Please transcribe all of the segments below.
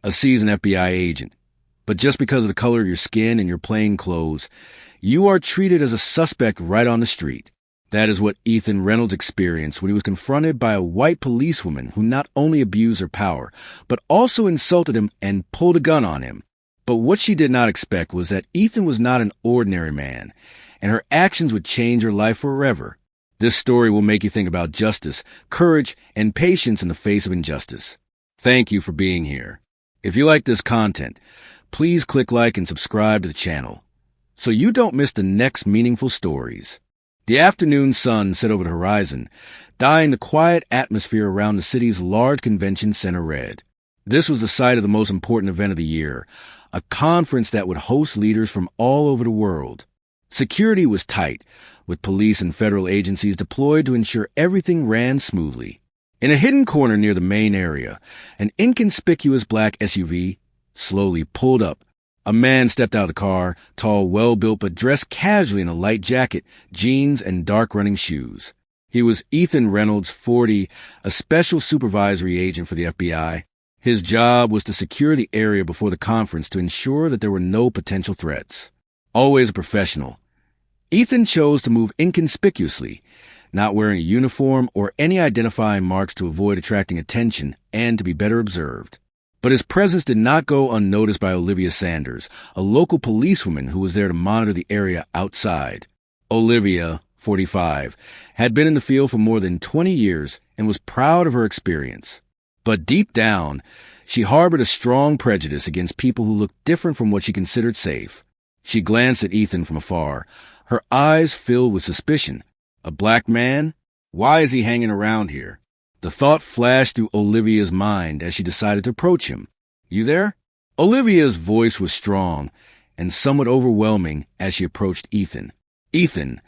a seasoned FBI agent. But just because of the color of your skin and your plain clothes, you are treated as a suspect right on the street. That is what Ethan Reynolds experienced when he was confronted by a white policewoman who not only abused her power, but also insulted him and pulled a gun on him. But what she did not expect was that Ethan was not an ordinary man, and her actions would change her life forever. This story will make you think about justice, courage, and patience in the face of injustice. Thank you for being here. If you like this content, please click like and subscribe to the channel so you don't miss the next meaningful stories. The afternoon sun set over the horizon, dyeing the quiet atmosphere around the city's large convention center red. This was the site of the most important event of the year, a conference that would host leaders from all over the world. Security was tight, with police and federal agencies deployed to ensure everything ran smoothly. In a hidden corner near the main area, an inconspicuous black SUV slowly pulled up. A man stepped out of the car, tall, well-built, but dressed casually in a light jacket, jeans, and dark running shoes. He was Ethan Reynolds, 40, a special supervisory agent for the FBI. His job was to secure the area before the conference to ensure that there were no potential threats. Always a professional, Ethan chose to move inconspicuously, not wearing a uniform or any identifying marks to avoid attracting attention and to be better observed. But his presence did not go unnoticed by Olivia Sanders, a local policewoman who was there to monitor the area outside. Olivia, 45, had been in the field for more than 20 years and was proud of her experience. But deep down, she harbored a strong prejudice against people who looked different from what she considered safe. She glanced at Ethan from afar, her eyes filled with suspicion. A black man? Why is he hanging around here? The thought flashed through Olivia's mind as she decided to approach him. You there? Olivia's voice was strong and somewhat overwhelming as she approached Ethan. Ethan,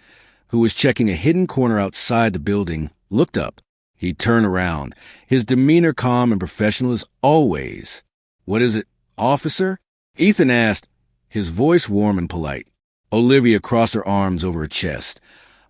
who was checking a hidden corner outside the building, looked up. He turned around, his demeanor calm and professional as always. What is it, officer? Ethan asked, his voice warm and polite. Olivia crossed her arms over her chest,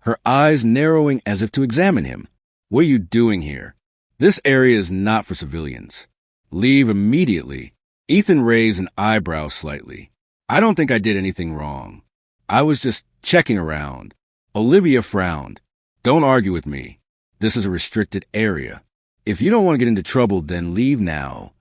her eyes narrowing as if to examine him. What are you doing here? This area is not for civilians. Leave immediately. Ethan raised an eyebrow slightly. I don't think I did anything wrong. I was just checking around. Olivia frowned. Don't argue with me. This is a restricted area. If you don't want to get into trouble, then leave now.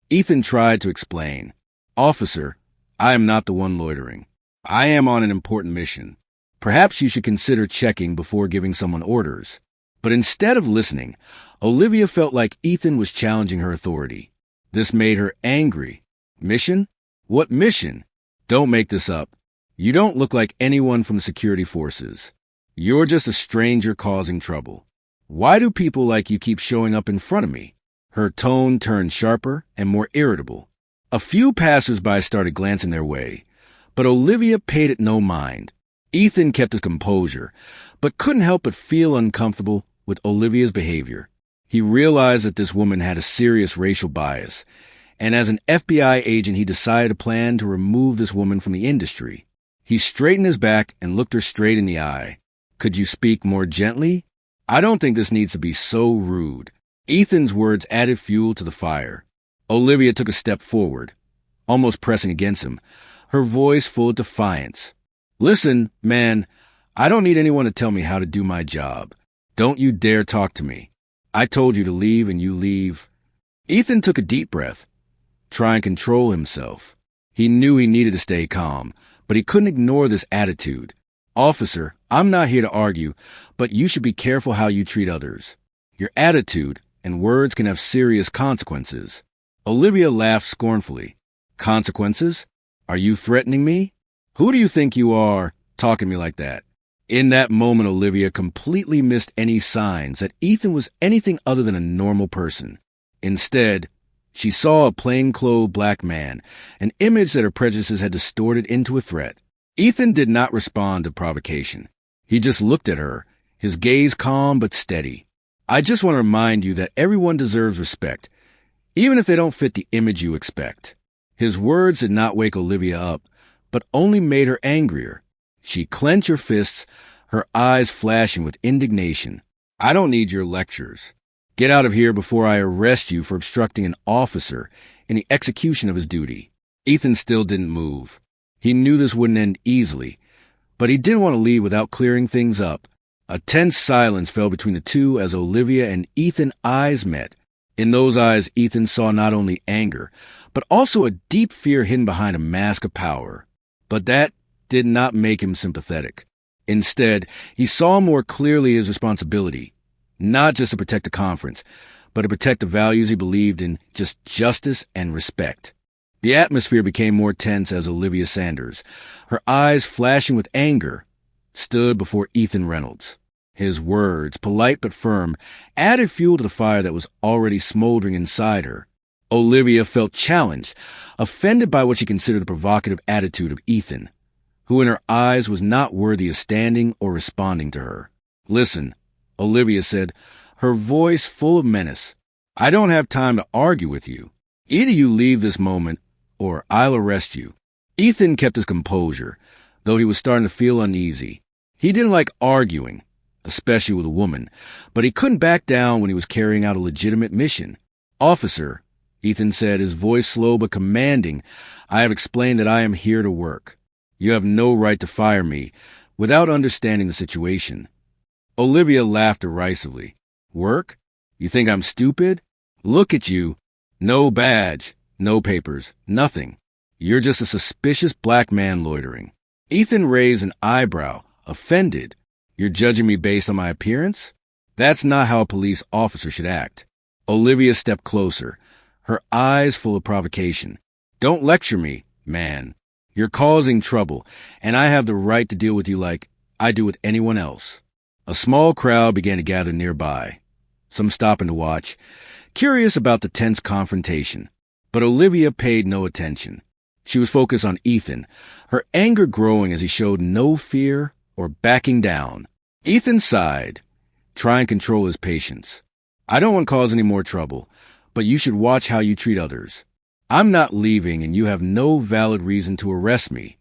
Ethan tried to explain. Officer, I am not the one loitering. I am on an important mission. Perhaps you should consider checking before giving someone orders. But instead of listening, Olivia felt like Ethan was challenging her authority. This made her angry. Mission? What mission? Don't make this up. You don't look like anyone from the security forces. You're just a stranger causing trouble. Why do people like you keep showing up in front of me? Her tone turned sharper and more irritable. A few passers-by started glancing their way, but Olivia paid it no mind. Ethan kept his composure, but couldn't help but feel uncomfortable with Olivia's behavior. He realized that this woman had a serious racial bias, and as an FBI agent, he decided a plan to remove this woman from the industry. He straightened his back and looked her straight in the eye. Could you speak more gently? I don't think this needs to be so rude. Ethan's words added fuel to the fire. Olivia took a step forward, almost pressing against him, her voice full of defiance. Listen, man, I don't need anyone to tell me how to do my job. Don't you dare talk to me. I told you to leave and you leave. Ethan took a deep breath, trying to control himself. He knew he needed to stay calm, but he couldn't ignore this attitude. Officer, I'm not here to argue, but you should be careful how you treat others. Your attitude and words can have serious consequences. Olivia laughed scornfully. Consequences? Are you threatening me? Who do you think you are, talking to me like that? In that moment, Olivia completely missed any signs that Ethan was anything other than a normal person. Instead, she saw a plainclothes black man, an image that her prejudices had distorted into a threat. Ethan did not respond to provocation. He just looked at her, his gaze calm but steady. I just want to remind you that everyone deserves respect, even if they don't fit the image you expect. His words did not wake Olivia up, but only made her angrier. She clenched her fists, her eyes flashing with indignation. I don't need your lectures. Get out of here before I arrest you for obstructing an officer, in the execution of his duty. Ethan still didn't move. He knew this wouldn't end easily, but he didn't want to leave without clearing things up. A tense silence fell between the two as Olivia and Ethan's eyes met. In those eyes, Ethan saw not only anger, but also a deep fear hidden behind a mask of power. But that did not make him sympathetic. Instead, he saw more clearly his responsibility, not just to protect the conference, but to protect the values he believed in, just justice and respect. The atmosphere became more tense as Olivia Sanders, her eyes flashing with anger, stood before Ethan Reynolds. His words, polite but firm, added fuel to the fire that was already smoldering inside her. Olivia felt challenged, offended by what she considered the provocative attitude of Ethan, who in her eyes was not worthy of standing or responding to her. "Listen," Olivia said, her voice full of menace. "I don't have time to argue with you. Either you leave this moment, or I'll arrest you." Ethan kept his composure, though he was starting to feel uneasy. He didn't like arguing, especially with a woman, but he couldn't back down when he was carrying out a legitimate mission. "Officer," Ethan said, his voice slow but commanding, "I have explained that I am here to work. You have no right to fire me without understanding the situation." Olivia laughed derisively. "Work? You think I'm stupid? Look at you. No badge, no papers, nothing. You're just a suspicious black man loitering." Ethan raised an eyebrow, offended. "You're judging me based on my appearance? That's not how a police officer should act." Olivia stepped closer, her eyes full of provocation. "Don't lecture me, man. You're causing trouble, and I have the right to deal with you like I do with anyone else." A small crowd began to gather nearby, some stopping to watch, curious about the tense confrontation. But Olivia paid no attention. She was focused on Ethan, her anger growing as he showed no fear or backing down. Ethan sighed, trying to control his patience. "I don't want to cause any more trouble, but you should watch how you treat others. I'm not leaving, and you have no valid reason to arrest me."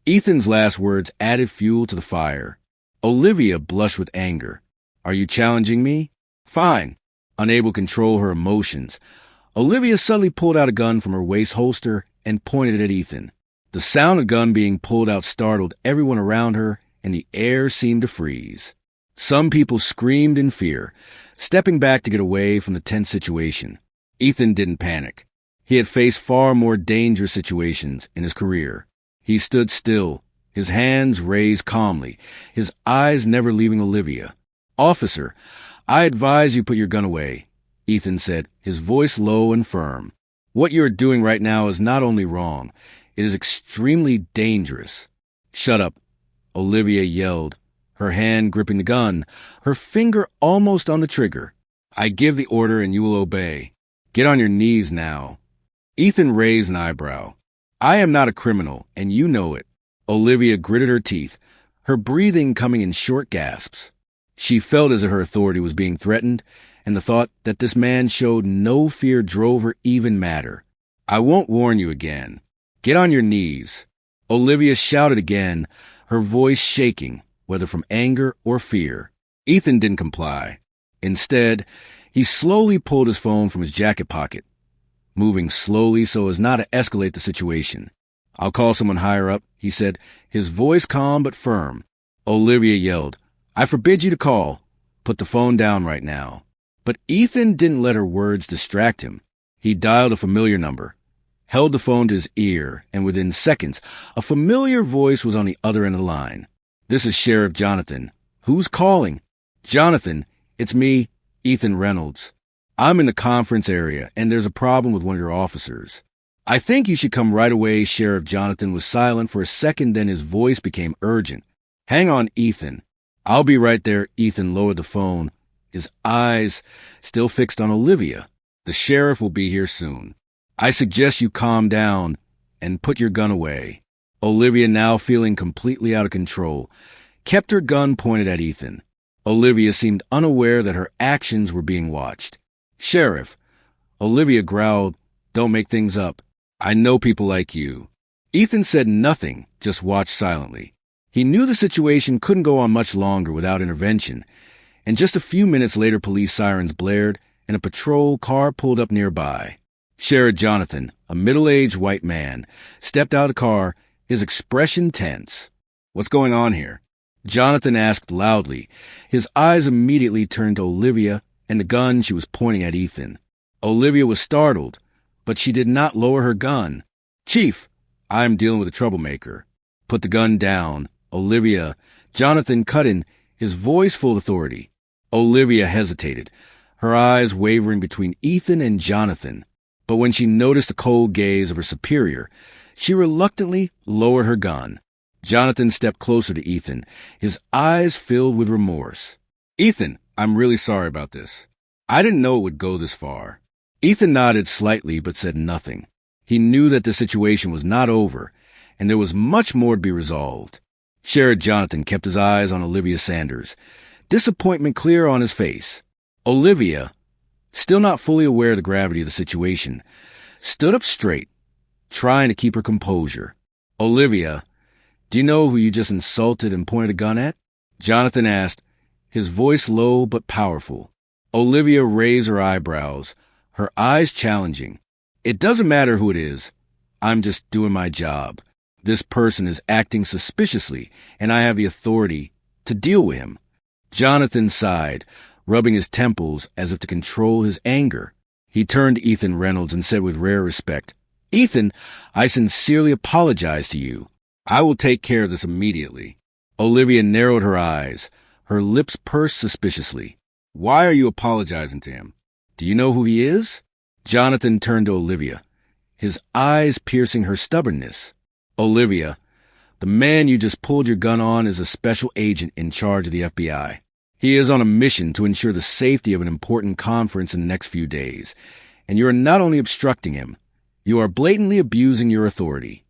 Ethan's last words added fuel to the fire. Olivia blushed with anger. "Are you challenging me? Fine." Unable to control her emotions, Olivia suddenly pulled out a gun from her waist holster and pointed it at Ethan. The sound of the gun being pulled out startled everyone around her, and the air seemed to freeze. Some people screamed in fear, stepping back to get away from the tense situation. Ethan didn't panic. He had faced far more dangerous situations in his career. He stood still, his hands raised calmly, his eyes never leaving Olivia. "Officer, I advise you put your gun away," Ethan said, his voice low and firm. "What you are doing right now is not only wrong, it is extremely dangerous." "Shut up," Olivia yelled, her hand gripping the gun, her finger almost on the trigger. "I give the order and you will obey. Get on your knees now." Ethan raised an eyebrow. "I am not a criminal, and you know it." Olivia gritted her teeth, her breathing coming in short gasps. She felt as if her authority was being threatened, and the thought that this man showed no fear drove her even madder. "I won't warn you again. Get on your knees." Olivia shouted again, her voice shaking, whether from anger or fear. Ethan didn't comply. Instead, he slowly pulled his phone from his jacket pocket, moving slowly so as not to escalate the situation. "I'll call someone higher up," he said, his voice calm but firm. Olivia yelled, "I forbid you to call. Put the phone down right now." But Ethan didn't let her words distract him. He dialed a familiar number, held the phone to his ear, and within seconds, a familiar voice was on the other end of the line. "This is Sheriff Jonathan." "Who's calling?" "Jonathan, it's me, Ethan Reynolds. I'm in the conference area, and there's a problem with one of your officers." "I think you should come right away." Sheriff Jonathan was silent for a second, then his voice became urgent. "Hang on, Ethan. I'll be right there." Ethan lowered the phone, his eyes still fixed on Olivia. "The sheriff will be here soon. I suggest you calm down and put your gun away." Olivia, now feeling completely out of control, kept her gun pointed at Ethan. Olivia seemed unaware that her actions were being watched. "Sheriff," Olivia growled, "don't make things up. I know people like you." Ethan said nothing, just watched silently. He knew the situation couldn't go on much longer without intervention, and just a few minutes later police sirens blared and a patrol car pulled up nearby. Sheriff Jonathan, a middle-aged white man, stepped out of the car, his expression tense. "What's going on here?" Jonathan asked loudly. His eyes immediately turned to Olivia and the gun she was pointing at Ethan. Olivia was startled, but she did not lower her gun. "Chief, I'm dealing with a troublemaker." "Put the gun down." "Olivia." Jonathan cut in, his voice full of authority. Olivia hesitated, her eyes wavering between Ethan and Jonathan. But when she noticed the cold gaze of her superior, she reluctantly lowered her gun. Jonathan stepped closer to Ethan, his eyes filled with remorse. "Ethan, I'm really sorry about this. I didn't know it would go this far." Ethan nodded slightly but said nothing. He knew that the situation was not over, and there was much more to be resolved. Sheriff Jonathan kept his eyes on Olivia Sanders, disappointment clear on his face. Olivia, still not fully aware of the gravity of the situation, stood up straight, trying to keep her composure. "Olivia, do you know who you just insulted and pointed a gun at?" Jonathan asked, his voice low but powerful. Olivia raised her eyebrows, her eyes challenging. "It doesn't matter who it is. I'm just doing my job. This person is acting suspiciously, and I have the authority to deal with him." Jonathan sighed, rubbing his temples as if to control his anger. He turned to Ethan Reynolds and said with rare respect, "Ethan, I sincerely apologize to you. I will take care of this immediately." Olivia narrowed her eyes, her lips pursed suspiciously. "Why are you apologizing to him? Do you know who he is?" Jonathan turned to Olivia, his eyes piercing her stubbornness. "Olivia, the man you just pulled your gun on is a special agent in charge of the FBI. He is on a mission to ensure the safety of an important conference in the next few days, and you are not only obstructing him, you are blatantly abusing your authority."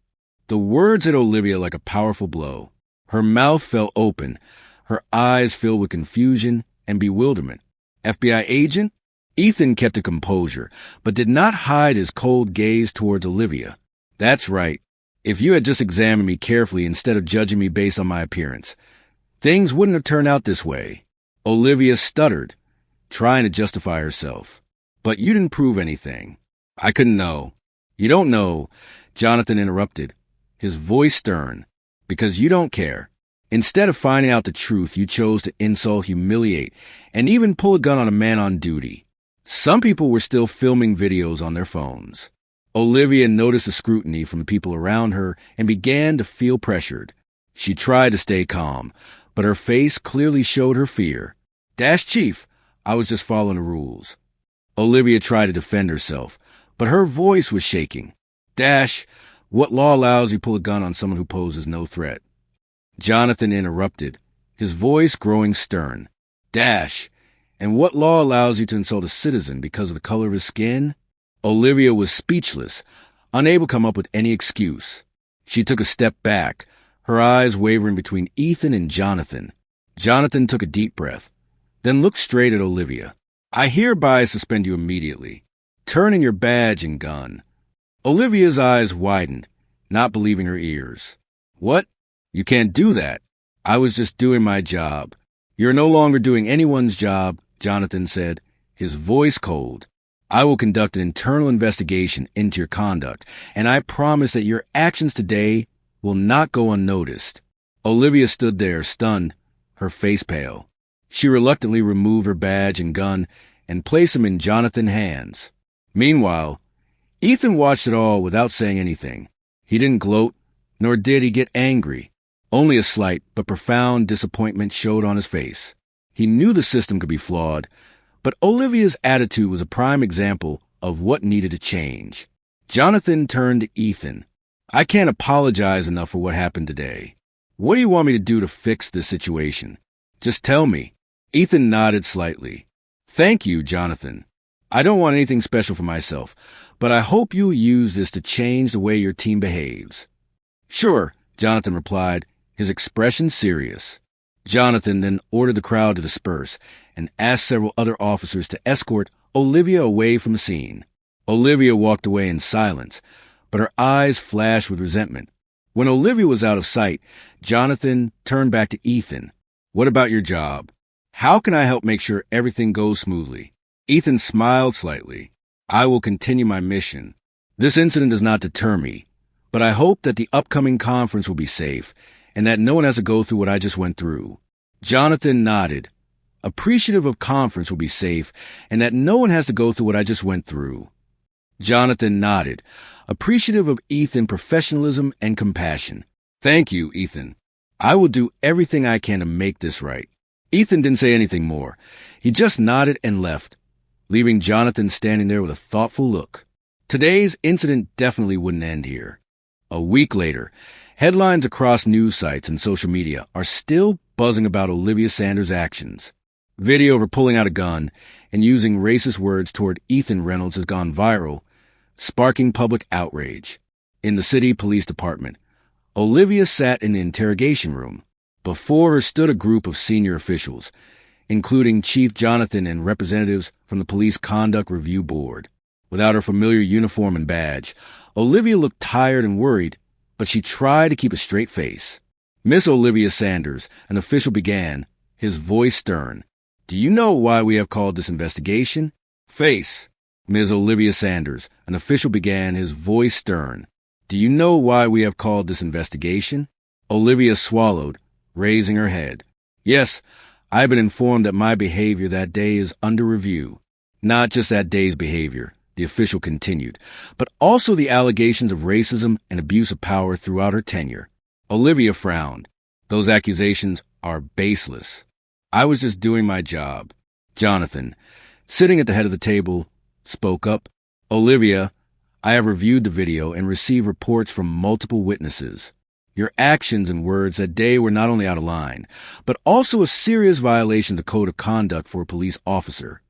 The words hit Olivia like a powerful blow. Her mouth fell open, her eyes filled with confusion and bewilderment. "FBI agent?" Ethan kept a composure, but did not hide his cold gaze towards Olivia. "That's right. If you had just examined me carefully instead of judging me based on my appearance, things wouldn't have turned out this way." Olivia stuttered, trying to justify herself. "But you didn't prove anything. I couldn't know." "You don't know," Jonathan interrupted, his voice stern, "because you don't care. Instead of finding out the truth, you chose to insult, humiliate, and even pull a gun on a man on duty. Some people were still filming videos on their phones." Olivia noticed the scrutiny from the people around her and began to feel pressured. She tried to stay calm, but her face clearly showed her fear. "Chief, I was just following the rules." Olivia tried to defend herself, but her voice was shaking. "What law allows you to pull a gun on someone who poses no threat?" Jonathan interrupted, his voice growing stern. "And what law allows you to insult a citizen because of the color of his skin?" Olivia was speechless, unable to come up with any excuse. She took a step back, her eyes wavering between Ethan and Jonathan. Jonathan took a deep breath, then looked straight at Olivia. "I hereby suspend you immediately. Turn in your badge and gun." Olivia's eyes widened, not believing her ears. "What? You can't do that. I was just doing my job." "You're no longer doing anyone's job," Jonathan said, his voice cold. "I will conduct an internal investigation into your conduct, and I promise that your actions today will not go unnoticed." Olivia stood there, stunned, her face pale. She reluctantly removed her badge and gun and placed them in Jonathan's hands. Meanwhile, Ethan watched it all without saying anything. He didn't gloat, nor did he get angry. Only a slight but profound disappointment showed on his face. He knew the system could be flawed, but Olivia's attitude was a prime example of what needed to change. Jonathan turned to Ethan. "I can't apologize enough for what happened today. What do you want me to do to fix this situation? Just tell me." Ethan nodded slightly. "Thank you, Jonathan. I don't want anything special for myself, but I hope you'll use this to change the way your team behaves." "Sure," Jonathan replied, his expression serious. Jonathan then ordered the crowd to disperse and asked several other officers to escort Olivia away from the scene. Olivia walked away in silence, but her eyes flashed with resentment. When Olivia was out of sight, Jonathan turned back to Ethan. "What about your job? How can I help make sure everything goes smoothly?" Ethan smiled slightly. I will continue my mission. This incident does not deter me, but I hope that the upcoming conference will be safe and that no one has to go through what I just went through. Jonathan nodded, appreciative of conference will be safe and that no one has to go through what I just went through. Jonathan nodded, appreciative of Ethan's professionalism and compassion. Thank you, Ethan. I will do everything I can to make this right. Ethan didn't say anything more. He just nodded and left, leaving Jonathan standing there with a thoughtful look. Today's incident definitely wouldn't end here. A week later, headlines across news sites and social media are still buzzing about Olivia Sanders' actions. Video of her pulling out a gun and using racist words toward Ethan Reynolds has gone viral, sparking public outrage. In the city police department, Olivia sat in the interrogation room. Before her stood a group of senior officials, including Chief Jonathan and representatives from the Police Conduct Review Board. Without her familiar uniform and badge, Olivia looked tired and worried, but she tried to keep a straight face. Miss Olivia Sanders, an official began, his voice stern. Do you know why we have called this investigation? Face. Ms. Olivia Sanders, an official began, his voice stern. Do you know why we have called this investigation? Olivia swallowed, raising her head. Yes, I've been informed that my behavior that day is under review. Not just that day's behavior, the official continued, but also the allegations of racism and abuse of power throughout her tenure. Olivia frowned. Those accusations are baseless. I was just doing my job. Jonathan, sitting at the head of the table, spoke up. Olivia, I have reviewed the video and received reports from multiple witnesses. Your actions and words that day were not only out of line, but also a serious violation of the code of conduct for a police officer.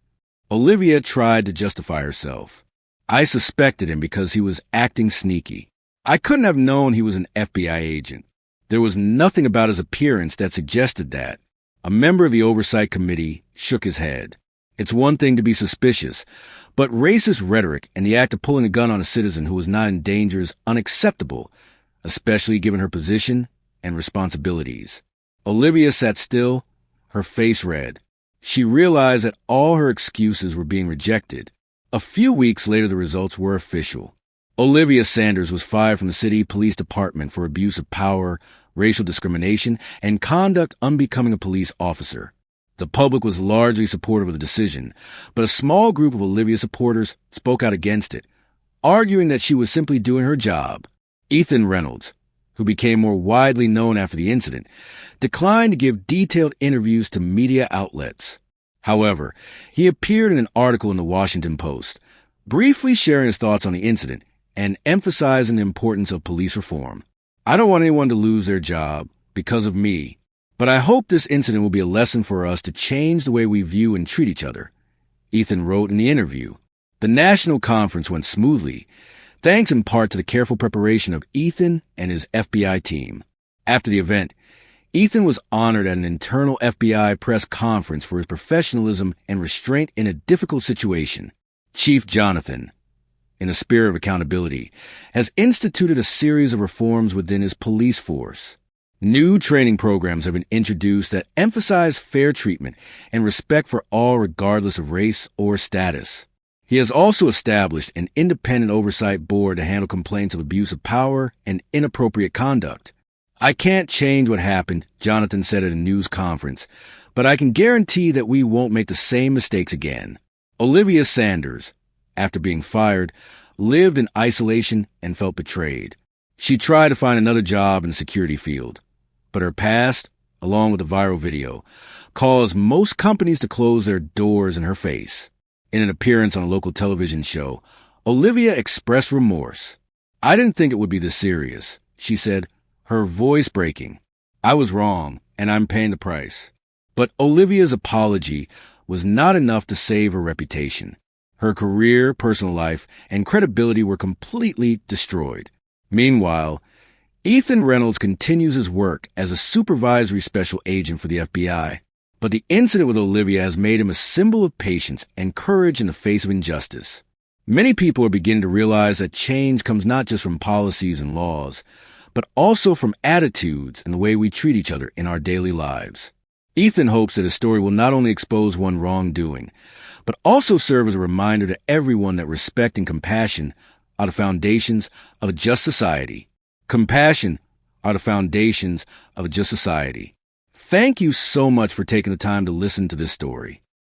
Olivia tried to justify herself. I suspected him because he was acting sneaky. I couldn't have known he was an FBI agent. There was nothing about his appearance that suggested that. A member of the oversight committee shook his head. It's one thing to be suspicious, but racist rhetoric and the act of pulling a gun on a citizen who was not in danger is unacceptable, especially given her position and responsibilities. Olivia sat still, her face red. She realized that all her excuses were being rejected. A few weeks later, the results were official. Olivia Sanders was fired from the city police department for abuse of power, racial discrimination, and conduct unbecoming a police officer. The public was largely supportive of the decision, but a small group of Olivia supporters spoke out against it, arguing that she was simply doing her job. Ethan Reynolds, who became more widely known after the incident, declined to give detailed interviews to media outlets. However, he appeared in an article in the Washington Post, briefly sharing his thoughts on the incident and emphasizing the importance of police reform. I don't want anyone to lose their job because of me, but I hope this incident will be a lesson for us to change the way we view and treat each other, Ethan wrote in the interview. The national conference went smoothly, thanks in part to the careful preparation of Ethan and his FBI team. After the event, Ethan was honored at an internal FBI press conference for his professionalism and restraint in a difficult situation. Chief Jonathan, in a spirit of accountability, has instituted a series of reforms within his police force. New training programs have been introduced that emphasize fair treatment and respect for all regardless of race or status. He has also established an independent oversight board to handle complaints of abuse of power and inappropriate conduct. I can't change what happened, Jonathan said at a news conference, but I can guarantee that we won't make the same mistakes again. Olivia Sanders, after being fired, lived in isolation and felt betrayed. She tried to find another job in the security field, but her past, along with the viral video, caused most companies to close their doors in her face. In an appearance on a local television show, Olivia expressed remorse. I didn't think it would be this serious, she said, her voice breaking. I was wrong, and I'm paying the price. But Olivia's apology was not enough to save her reputation. Her career, personal life, and credibility were completely destroyed. Meanwhile, Ethan Reynolds continues his work as a supervisory special agent for the FBI. But the incident with Olivia has made him a symbol of patience and courage in the face of injustice. Many people are beginning to realize that change comes not just from policies and laws, but also from attitudes and the way we treat each other in our daily lives. Ethan hopes that his story will not only expose one wrongdoing, but also serve as a reminder to everyone that respect and compassion are the foundations of a just society. Compassion are the foundations of a just society. Thank you so much for taking the time to listen to this story.